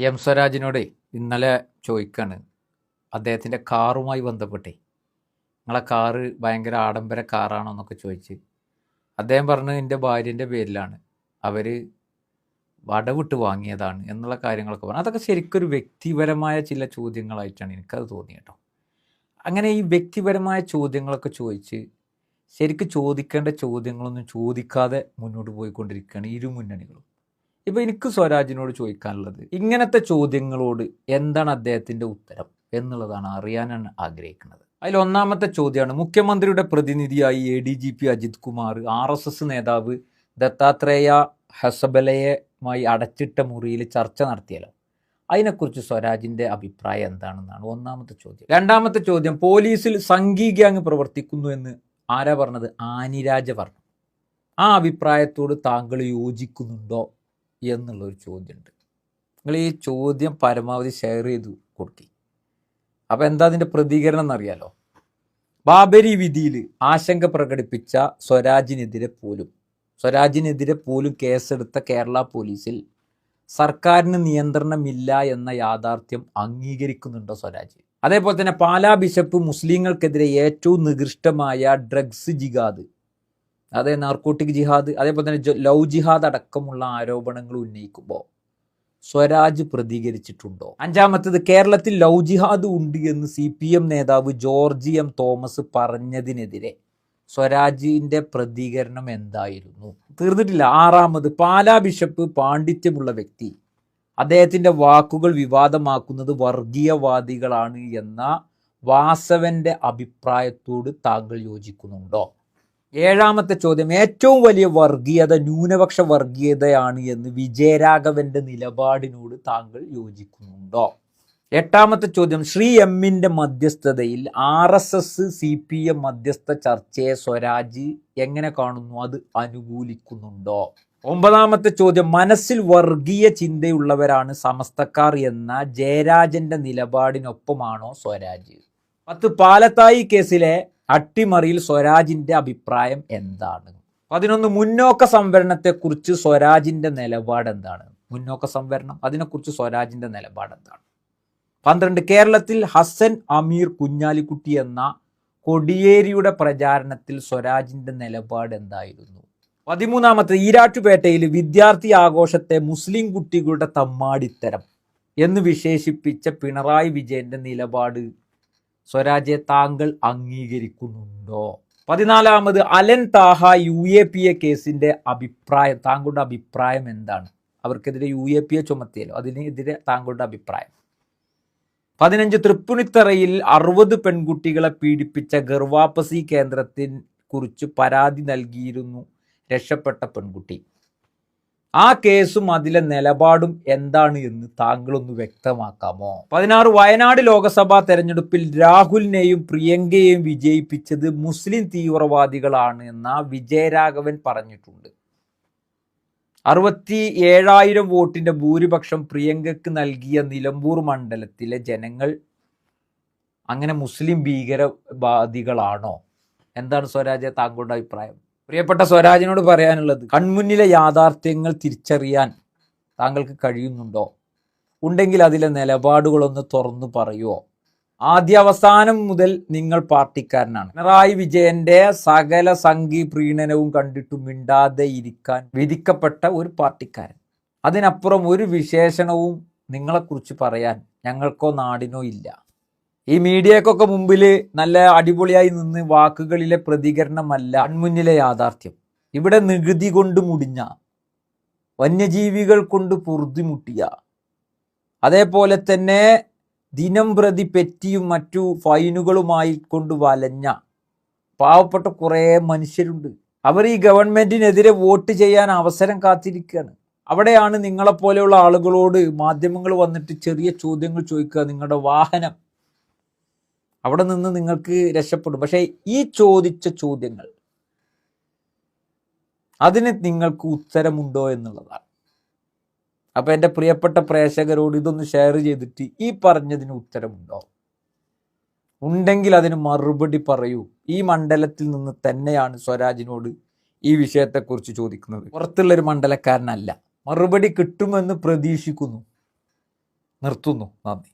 M സ്വരാജിനോട് ഇന്നലെ ചോദിക്കാണ് അദ്ദേഹത്തിൻ്റെ കാറുമായി ബന്ധപ്പെട്ടേ, നിങ്ങളെ കാറ് ഭയങ്കര ആഡംബര കാറാണോ എന്നൊക്കെ ചോദിച്ച് അദ്ദേഹം പറഞ്ഞു എൻ്റെ ഭാര്യൻ്റെ പേരിലാണ്, അവർ വടവിട്ട് വാങ്ങിയതാണ് എന്നുള്ള കാര്യങ്ങളൊക്കെ പറഞ്ഞു. അതൊക്കെ ശരിക്കൊരു വ്യക്തിപരമായ ചില ചോദ്യങ്ങളായിട്ടാണ് എനിക്കത് തോന്നിയത് കേട്ടോ. അങ്ങനെ ഈ വ്യക്തിപരമായ ചോദ്യങ്ങളൊക്കെ ചോദിച്ച് ശരിക്കും ചോദിക്കേണ്ട ചോദ്യങ്ങളൊന്നും ചോദിക്കാതെ മുന്നോട്ട് പോയിക്കൊണ്ടിരിക്കുകയാണ് ഇരു മുന്നണികളും. ഇപ്പം എനിക്ക് സ്വരാജിനോട് ചോദിക്കാനുള്ളത്, ഇങ്ങനത്തെ ചോദ്യങ്ങളോട് എന്താണ് അദ്ദേഹത്തിൻ്റെ ഉത്തരം എന്നുള്ളതാണ് അറിയാനാണ് ആഗ്രഹിക്കുന്നത്. അതിൽ ഒന്നാമത്തെ ചോദ്യമാണ്, മുഖ്യമന്ത്രിയുടെ പ്രതിനിധിയായി ADGP അജിത് കുമാർ RSS നേതാവ് ദത്താത്രേയ ഹസബലയുമായി അടച്ചിട്ട മുറിയിൽ ചർച്ച നടത്തിയല്ലോ, അതിനെക്കുറിച്ച് സ്വരാജിൻ്റെ അഭിപ്രായം എന്താണെന്നാണ് ഒന്നാമത്തെ ചോദ്യം. രണ്ടാമത്തെ ചോദ്യം, പോലീസിൽ സംഘി ഗ്യാങ് പ്രവർത്തിക്കുന്നു എന്ന് ആരാ പറഞ്ഞത്? ആനിരാജ പറഞ്ഞു. ആ അഭിപ്രായത്തോട് താങ്കൾ യോജിക്കുന്നുണ്ടോ എന്നുള്ളൊരു ചോദ്യമുണ്ട്. നിങ്ങൾ ഈ ചോദ്യം പരമാവധി ഷെയർ ചെയ്ത് കൊടുക്കി. അപ്പോൾ എന്താ അതിൻ്റെ പ്രതികരണം എന്നറിയാലോ. ബാബരി വിധിയിൽ ആശങ്ക പ്രകടിപ്പിച്ച സ്വരാജിനെതിരെ പോലും കേസെടുത്ത കേരള പോലീസിൽ സർക്കാരിന് നിയന്ത്രണമില്ല എന്ന യാഥാർത്ഥ്യം അംഗീകരിക്കുന്നുണ്ടോ സ്വരാജ്? അതേപോലെ തന്നെ പാലാ ബിഷപ്പ് മുസ്ലിങ്ങൾക്കെതിരെ ഏറ്റവും നികൃഷ്ടമായ ഡ്രഗ്സ് ജിഹാദ്, അതായത് നാർക്കോട്ടിക് ജിഹാദ്, അതേപോലെ തന്നെ ലവ് ജിഹാദ് അടക്കമുള്ള ആരോപണങ്ങൾ ഉന്നയിക്കുമ്പോൾ സ്വരാജ് പ്രതികരിച്ചിട്ടുണ്ടോ? അഞ്ചാമത്തേത്, കേരളത്തിൽ ലവ് ജിഹാദ് ഉണ്ട് എന്ന് CPM നേതാവ് ജോർജ് M തോമസ് പറഞ്ഞതിനെതിരെ സ്വരാജിൻ്റെ പ്രതികരണം എന്തായിരുന്നു? തീർന്നിട്ടില്ല. ആറാമത്, പാലാ ബിഷപ്പ് പാണ്ഡിത്യമുള്ള വ്യക്തി, അദ്ദേഹത്തിൻ്റെ വാക്കുകൾ വിവാദമാക്കുന്നത് വർഗീയവാദികളാണ് എന്ന വാസവന്റെ അഭിപ്രായത്തോട് താങ്കൾ യോജിക്കുന്നുണ്ടോ? ഏഴാമത്തെ ചോദ്യം, ഏറ്റവും വലിയ വർഗീയത ന്യൂനപക്ഷ വർഗീയതയാണ് എന്ന് വിജയരാഘവന്റെ നിലപാടിനോട് താങ്കൾ യോജിക്കുന്നുണ്ടോ? എട്ടാമത്തെ ചോദ്യം, ശ്രീ എമ്മിൻ്റെ മധ്യസ്ഥതയിൽ RSS CPM മധ്യസ്ഥ ചർച്ചയെ സ്വരാജ് എങ്ങനെ കാണുന്നു? അത് അനുകൂലിക്കുന്നുണ്ടോ? ഒമ്പതാമത്തെ ചോദ്യം, മനസ്സിൽ വർഗീയ ചിന്തയുള്ളവരാണ് സമസ്തക്കാർ എന്ന ജയരാജന്റെ നിലപാടിനൊപ്പമാണോ സ്വരാജ്? 10, പാലത്തായി കേസിലെ അട്ടിമറിയിൽ സ്വരാജിന്റെ അഭിപ്രായം എന്താണ്? 11, മുന്നോക്ക സംവരണത്തെക്കുറിച്ച് സ്വരാജിന്റെ നിലപാട് എന്താണ്? മുന്നോക്ക സംവരണം, അതിനെക്കുറിച്ച് സ്വരാജിന്റെ നിലപാട് എന്താണ്? 12, കേരളത്തിൽ ഹസൻ അമീർ കുഞ്ഞാലിക്കുട്ടി എന്ന കൊടിയേരിയുടെ പ്രചാരണത്തിൽ സ്വരാജിന്റെ നിലപാട് എന്തായിരുന്നു? 13, ഈരാറ്റുപേട്ടയിൽ വിദ്യാർത്ഥി ആഘോഷത്തെ മുസ്ലിം കുട്ടികളുടെ തമ്മാടിത്തരം എന്ന് വിശേഷിപ്പിച്ച പിണറായി വിജയന്റെ നിലപാട് സ്വരാജെ താങ്കൾ അംഗീകരിക്കുന്നുണ്ടോ? 14, അലൻ താഹ UAPA കേസിന്റെ അഭിപ്രായം, താങ്കളുടെ അഭിപ്രായം എന്താണ്? അവർക്കെതിരെ UAPA ചുമത്തിയല്ലോ, അതിനെതിരെ താങ്കളുടെ അഭിപ്രായം. 15, തൃപ്പൂണിത്തറയിൽ 60 പെൺകുട്ടികളെ പീഡിപ്പിച്ച ഗർവാപ്പസി കേന്ദ്രത്തെ കുറിച്ച് പരാതി നൽകിയിരുന്നു രക്ഷപ്പെട്ട പെൺകുട്ടി. ആ കേസും അതിലെ നിലപാടും എന്താണ് എന്ന് താങ്കളൊന്ന് വ്യക്തമാക്കാമോ? 16, വയനാട് ലോക്സഭാ തെരഞ്ഞെടുപ്പിൽ രാഹുലിനെയും പ്രിയങ്കയെയും വിജയിപ്പിച്ചത് മുസ്ലിം തീവ്രവാദികളാണ് എന്ന വിജയരാഘവൻ പറഞ്ഞിട്ടുണ്ട്. 67,000 വോട്ടിന്റെ ഭൂരിപക്ഷം പ്രിയങ്കയ്ക്ക് നൽകിയ നിലമ്പൂർ മണ്ഡലത്തിലെ ജനങ്ങൾ അങ്ങനെ മുസ്ലിം ഭീകരവാദികളാണോ? എന്താണ് സ്വരാജ് താങ്കളുടെ അഭിപ്രായം? പ്രിയപ്പെട്ട സ്വരാജിനോട് പറയാനുള്ളത്, കൺമുന്നിലെ യാഥാർത്ഥ്യങ്ങൾ തിരിച്ചറിയാൻ താങ്കൾക്ക് കഴിയുന്നുണ്ടോ? ഉണ്ടെങ്കിൽ അതിലെ നിലപാടുകളൊന്ന് തുറന്നു പറയുമോ? ആദ്യാവസാനം മുതൽ നിങ്ങൾ പാർട്ടിക്കാരനാണ്. പിണറായി വിജയന്റെ സകല സംഘി പ്രീണനവും കണ്ടിട്ട് മിണ്ടാതെ ഇരിക്കാൻ വിധിക്കപ്പെട്ട ഒരു പാർട്ടിക്കാരൻ. അതിനപ്പുറം ഒരു വിശേഷണവും നിങ്ങളെക്കുറിച്ച് പറയാൻ ഞങ്ങൾക്കോ നാടിനോ ഇല്ല. ഈ മീഡിയക്കൊക്കെ മുമ്പിൽ നല്ല അടിപൊളിയായി നിന്ന് വാക്കുകളിലെ പ്രതികരണമല്ല കൺമുന്നിലെ യാഥാർത്ഥ്യം. ഇവിടെ നികുതി കൊണ്ട് മുടിഞ്ഞ, വന്യജീവികൾ കൊണ്ട് പൊറുതിമുട്ടിയ, അതേപോലെ തന്നെ ദിനം പ്രതി പെറ്റിയും മറ്റു ഫൈനുകളുമായി കൊണ്ട് വലഞ്ഞ പാവപ്പെട്ട കുറേ മനുഷ്യരുണ്ട്. അവർ ഈ ഗവൺമെന്റിനെതിരെ വോട്ട് ചെയ്യാൻ അവസരം കാത്തിരിക്കുകയാണ്. അവിടെയാണ് നിങ്ങളെപ്പോലെയുള്ള ആളുകളോട് മാധ്യമങ്ങൾ വന്നിട്ട് ചെറിയ ചോദ്യങ്ങൾ ചോദിക്കുക. നിങ്ങളുടെ വാഹനം അവിടെ നിന്ന് നിങ്ങൾക്ക് രക്ഷപ്പെടും. പക്ഷേ ഈ ചോദിച്ച ചോദ്യങ്ങൾ, അതിന് നിങ്ങൾക്ക് ഉത്തരമുണ്ടോ എന്നുള്ളതാണ്. അപ്പോൾ എൻ്റെ പ്രിയപ്പെട്ട പ്രേക്ഷകരോട് ഇതൊന്ന് ഷെയർ ചെയ്തിട്ട് ഈ പറഞ്ഞതിന് ഉത്തരമുണ്ടോ? ഉണ്ടെങ്കിൽ അതിന് മറുപടി പറയൂ. ഈ മണ്ഡലത്തിൽ നിന്ന് തന്നെയാണ് സ്വരാജിനോട് ഈ വിഷയത്തെക്കുറിച്ച് ചോദിക്കുന്നത്. പുറത്തുള്ളൊരു മണ്ഡലക്കാരനല്ല. മറുപടി കിട്ടുമെന്ന് പ്രതീക്ഷിക്കുന്നു. നിർത്തുന്നു. നന്ദി.